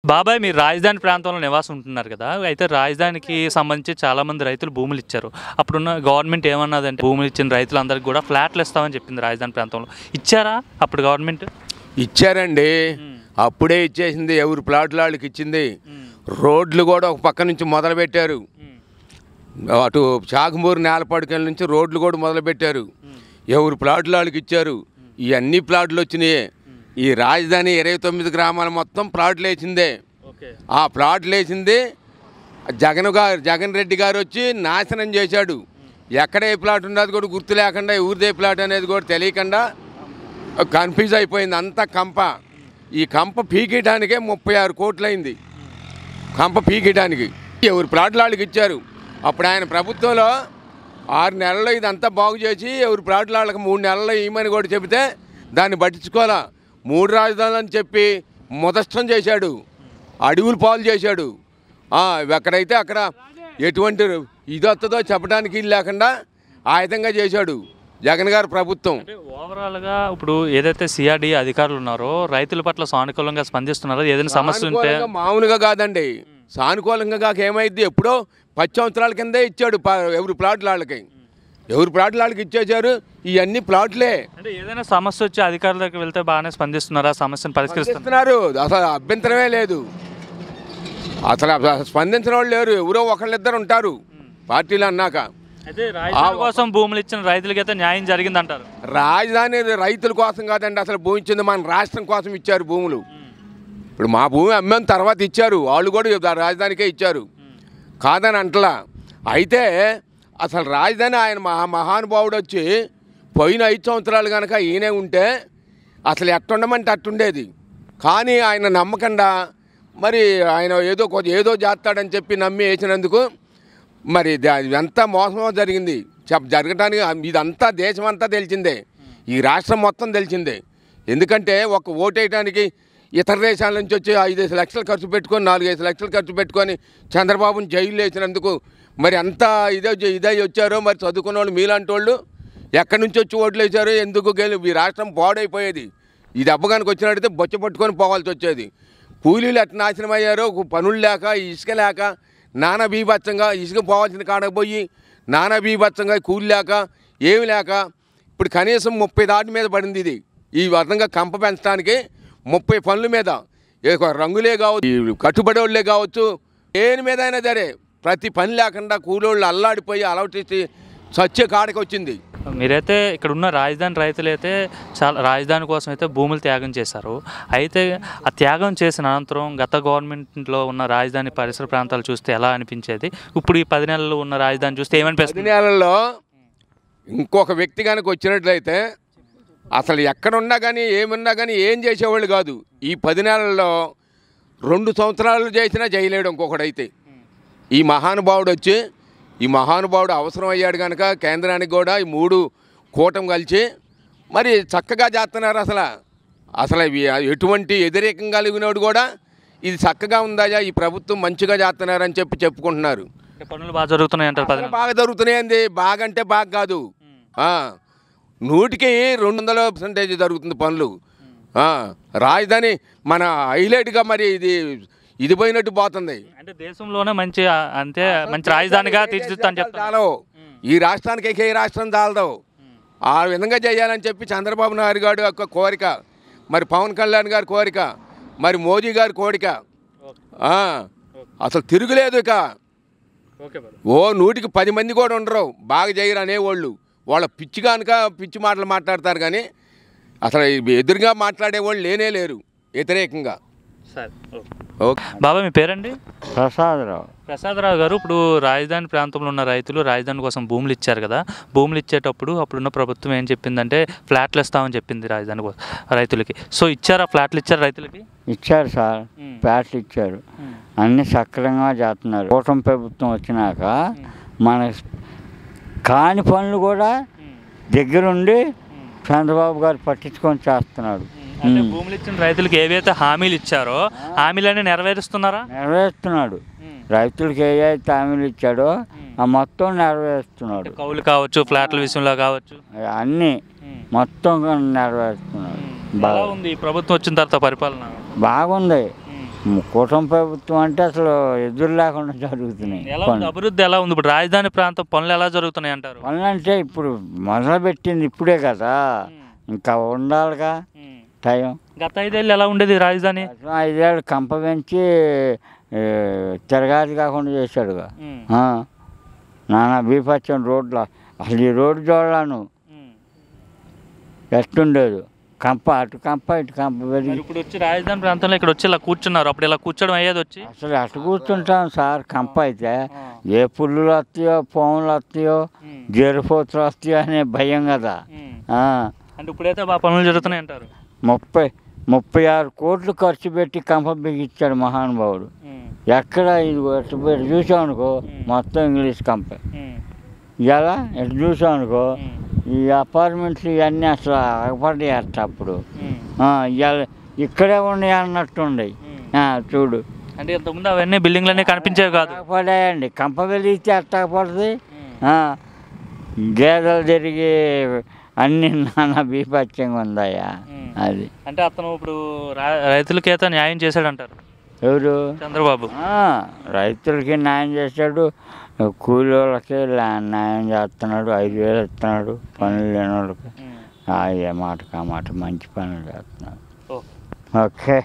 బాబాయ్ మీరు రాజధాని ప్రాంతంలో నివాసం ఉంటున్నారు కదా! అయితే రాజధానికి సంబంధించి చాలామంది రైతులు భూములు ఇచ్చారు. అప్పుడున్న గవర్నమెంట్ ఏమన్నదంటే భూములు ఇచ్చిన రైతులందరికీ కూడా ఫ్లాట్లు ఇస్తామని చెప్పింది రాజధాని ప్రాంతంలో. ఇచ్చారా అప్పుడు గవర్నమెంట్? ఇచ్చారండి. అప్పుడే ఇచ్చేసింది. ఎవరు ప్లాట్లు వాళ్ళకి ఇచ్చింది. రోడ్లు కూడా ఒక పక్క నుంచి మొదలుపెట్టారు. అటు చాకుమూరు నేలపాడుకల నుంచి రోడ్లు కూడా మొదలుపెట్టారు. ఎవరు ప్లాట్లు వాళ్ళకి ఇచ్చారు. ఇవన్నీ ప్లాట్లు వచ్చినాయి. ఈ రాజధాని 29 గ్రామాలు మొత్తం ప్లాట్లు వేసిందే. ఆ ప్లాట్లు వేసింది జగన్ రెడ్డి గారు వచ్చి నాశనం చేశాడు. ఎక్కడ ఏ ప్లాట్ ఉన్నది కూడా గుర్తు లేకుండా ఊరిదే ప్లాట్ అనేది కూడా తెలియకుండా కన్ఫ్యూజ్ అయిపోయింది. అంతా కంప. ఈ కంప పీకేయడానికే 36 కోట్లు అయింది. కంప పీకేయడానికి ఎవరు ప్లాట్లు వాళ్ళకి ఇచ్చారు. అప్పుడు ఆయన ప్రభుత్వంలో 6 నెలల్లో ఇదంతా బాగు చేసి ఎవరు ప్లాట్లు వాళ్ళకి 3 నెలల్లో ఇవ్వమని కూడా చెబితే దాన్ని పట్టించుకోవాలా. 3 రాజధానులు అని చెప్పి మొదష్టం చేశాడు. అడవులు పాలు చేశాడు. ఎక్కడైతే అక్కడ ఎటువంటి ఇది వస్తుందో చెప్పడానికి లేకుండా ఆ విధంగా చేశాడు జగన్ గారు ప్రభుత్వం. ఓవరాల్గా ఇప్పుడు ఏదైతే సిఆర్డీ అధికారులు ఉన్నారో రైతుల పట్ల సానుకూలంగా స్పందిస్తున్నారో, ఏదైనా సమస్య ఉంటే మామూలుగా కాదండి. సానుకూలంగా కాక ఏమైంది, ఎప్పుడో 10 సంవత్సరాల కిందే ఇచ్చాడు ఎవరు ప్లాట్లు వాళ్ళకి. ఎవరు ప్లాట్లు వాళ్ళకి ఇచ్చేసారు. ఇవన్నీ ప్లాట్లే. అంటే ఏదైనా సమస్య వచ్చి అధికారుల దగ్గరికి వెళ్తే బాగానే స్పందిస్తున్నారా? సమస్యను పరిష్కరిస్తున్నారు. అసలు అభ్యంతరమే లేదు. అసలు స్పందించిన వాళ్ళు లేరు. ఎవరో ఒకళ్ళిద్దరు ఉంటారు పార్టీలు అన్నాక. అయితే రాజధాని కోసం భూములు ఇచ్చిన రైతులకైతే న్యాయం జరిగిందంటారు. రాజధాని రైతుల కోసం కాదండి, అసలు భూమి ఇచ్చింది మన రాష్ట్రం కోసం ఇచ్చారు భూములు. ఇప్పుడు మా భూమి అమ్మేం తర్వాత ఇచ్చారు. వాళ్ళు కూడా రాజధానికే ఇచ్చారు, కాదని అంటలా. అయితే అసలు రాజధాని ఆయన మహానుభావుడు వచ్చి పోయిన 5 సంవత్సరాలు కనుక ఈయనే ఉంటే అసలు ఎట్టుండమంటే అట్టుండేది. కానీ ఆయన నమ్మకుండా మరి ఆయన ఏదో చేస్తాడని చెప్పి నమ్మి వేసినందుకు మరి ఎంత మోసమో జరిగింది. జరగటానికి ఇదంతా దేశం అంతా తెలిసిందే. ఈ రాష్ట్రం మొత్తం తెలిసిందే. ఎందుకంటే ఒక ఓటేయడానికి ఇతర దేశాల నుంచి వచ్చి 5 లక్షలు ఖర్చు పెట్టుకొని 4-5 లక్షలు ఖర్చు పెట్టుకొని చంద్రబాబుని జైలు వేసినందుకు మరి అంతా ఇదే వచ్చారో మరి చదువుకున్న వాళ్ళు మీలాంటి వాళ్ళు ఎక్కడి నుంచి వచ్చి ఓట్లు వేశారో ఎందుకు ఈ రాష్ట్రం పాడైపోయేది. ఈ దెబ్బగానికి వచ్చినట్టయితే బొచ్చ పట్టుకొని పోవాల్సి వచ్చేది. కూలీలు ఎట్లా నాశనం అయ్యారో, పనులు లేక ఇసుక లేక నానా బీభత్సంగా ఇసుక పోవాల్సిన కాడకు పోయి నానా బీభత్సంగా కూలి లేక ఏమి లేక ఇప్పుడు కనీసం 30 దాటి మీద పడింది. ఇది ఈ విధంగా కంప పెంచడానికి 30 పనుల మీద రంగులే కావచ్చు, కట్టుబడి వాళ్ళే కావచ్చు, దేని మీద అయినా సరే ప్రతి పని లేకుండా కూలోళ్ళు అల్లాడిపోయి అలవాటు చచ్చే కాడకి వచ్చింది. మీరైతే ఇక్కడ ఉన్న రాజధాని రైతులైతే చాలా రాజధాని కోసం అయితే భూములు త్యాగం చేశారు. అయితే ఆ త్యాగం చేసిన అనంతరం గత గవర్నమెంట్లో ఉన్న రాజధాని పరిసర ప్రాంతాలు చూస్తే ఎలా అనిపించేది? ఇప్పుడు ఈ 10 నెలలు ఉన్న రాజధాని చూస్తే ఏమనిపిస్తుంది? 10 నెలల్లో ఇంకొక వ్యక్తి కనుక వచ్చినట్లయితే అసలు ఎక్కడున్నా కానీ ఏమున్నా కానీ ఏం చేసేవాళ్ళు కాదు. ఈ 10 నెలల్లో 2 సంవత్సరాలు చేసినా చేయలేడు ఇంకొకడైతే. ఈ మహానుభావుడు వచ్చి ఈ మహానుభావుడు అవసరం అయ్యాడు కనుక కేంద్రానికి కూడా ఈ 3 కూటమి కలిసి మరి చక్కగా చేస్తున్నారు. అసలు ఎటువంటి వ్యతిరేకం కలిగినోడు కూడా ఇది చక్కగా ఉందాయా, ఈ ప్రభుత్వం మంచిగా చేస్తున్నారని చెప్పుకుంటున్నారు. పనులు బాగా జరుగుతున్నాయి అంటారు. బాగా జరుగుతున్నాయండి. బాగా అంటే బాగా కాదు, 100కి 200% జరుగుతుంది పనులు. రాజధాని మన హైలైట్గా మరి ఇది పోయినట్టు పోతుంది. అంటే దేశంలోనే మంచి రాజధానిగా తీర్చిదిద్దని చెప్తాను. ఈ రాష్ట్రానికి ఏ రాష్ట్రం చాలదు. ఆ విధంగా చేయాలని చెప్పి చంద్రబాబు నాయుడు గారు యొక్క కోరిక, మరి పవన్ కళ్యాణ్ గారి కోరిక, మరి మోదీ గారి కోరిక. అసలు తిరుగులేదు. ఇక 100కి 10 మంది కూడా ఉండరు బాగా చేయరు అనేవాళ్ళు. వాళ్ళ పిచ్చి కనుక పిచ్చి మాటలు మాట్లాడతారు కానీ అసలు ఎదురుగా మాట్లాడేవాళ్ళు లేరు వ్యతిరేకంగా. బాబా మీ పేరండి? ప్రసాదరావు గారు. ఇప్పుడు రాజధాని ప్రాంతంలో ఉన్న రైతులు రాజధాని కోసం భూములు ఇచ్చారు కదా. భూములు ఇచ్చేటప్పుడు అప్పుడున్న ప్రభుత్వం ఏం చెప్పిందంటే ఫ్లాట్లు ఇస్తామని చెప్పింది రాజధాని కోసం రైతులకి. సో ఇచ్చారా ఫ్లాట్లు? ఇచ్చారు రైతులకి? ఇచ్చారు సార్, ఫ్లాట్లు ఇచ్చారు. అన్ని సక్రమంగా చేస్తున్నారు. కూటమి ప్రభుత్వం వచ్చినాక మన కాని పనులు కూడా దగ్గరుండి చంద్రబాబు గారు పట్టించుకొని చేస్తున్నాడు. అంటే భూములు ఇచ్చిన రైతులకు ఏవైతే హామీలు ఇచ్చారో హామీలన్నీ నెరవేరుస్తున్నారా? నెరవేరుస్తున్నాడు. రైతులకు ఏవైతే హామీలు ఇచ్చాడో ఆ మొత్తం నెరవేరుస్తున్నాడు. కౌలు కావచ్చు, ఫ్లాట్ల విషయంలో కావచ్చు, అన్నీ మొత్తం నెరవేరుస్తున్నాడు. బాగుంది. ప్రభుత్వం వచ్చిన తర్వాత పరిపాలన బాగుంది. కూటమి ప్రభుత్వం అంటే అసలు ఎదురు లేకుండా జరుగుతున్నాయి ఎలా ఉంది అభివృద్ధి ఎలా ఉంది ఇప్పుడు రాజధాని ప్రాంతం పనులు ఎలా జరుగుతున్నాయి అంటారు? పనులు అంటే ఇప్పుడు మొదలుపెట్టింది ఇప్పుడే కదా, ఇంకా ఉండాలిగా టైం. గత 5 ఏళ్ళు ఎలా ఉండేది రాజధాని? 5 ఏళ్ళు కంప పెంచి తిరగాది కాకుండా చేశాడుగా. నానా బీపచ్చని రోడ్లు, అసలు ఈ రోడ్డు చూడలాను ఎట్టుండేది, కంప అటు కంప ఇటు కంప పెరిగి. ఇప్పుడు వచ్చి రాజధాని ప్రాంతంలో ఇక్కడ వచ్చి ఇలా కూర్చున్నారు, అప్పుడు ఇలా కూర్చోడం అయ్యేది వచ్చి? అసలు అటు కూర్చుంటాం సార్, కంప అయితే ఏ పుల్లులు వస్తాయో పాములు వస్తాయో జేరుపోతులు వస్తాయో అనే భయం కదా. అంటే ఇప్పుడైతే బాగా పనులు జరుగుతున్నాయి అంటారు. 36 కోట్లు ఖర్చు పెట్టి కంప బిగించాడు మహానుభావుడు. ఎక్కడ ఇది ఎటు పెట్టి చూసామనుకో మొత్తం ఇంగ్లీష్ కంప. ఇలా ఎటు చూసామనుకో ఈ అపార్ట్మెంట్లు ఇవన్నీ అసలు ఆగపడ్డాయి అట్ట అప్పుడు. ఇవాళ ఇక్కడే ఉన్నాయి అన్నట్టు ఉన్నాయి చూడు. అంటే ఇంతకుముందు అవన్నీ బిల్డింగ్లన్నీ కనిపించేవి కాదు, పడాయండి. కంప వెలిగితే అట్టా పడుతుంది, గేదెలు తిరిగి అన్ని నానా బీపత్యంగా ఉందాయా అది. అంటే అతను ఇప్పుడు రైతులకి అయితే న్యాయం చేశాడంటారు ఎవరు? చంద్రబాబు. రైతులకి న్యాయం చేశాడు, కూలి వాళ్ళకి న్యాయం చేస్తున్నాడు, 5,000 ఇస్తున్నాడు, పనులు లేని వాళ్ళకి ఏ మాటకు ఆ మాట మంచి పనులు చేస్తున్నాడు. ఓకే.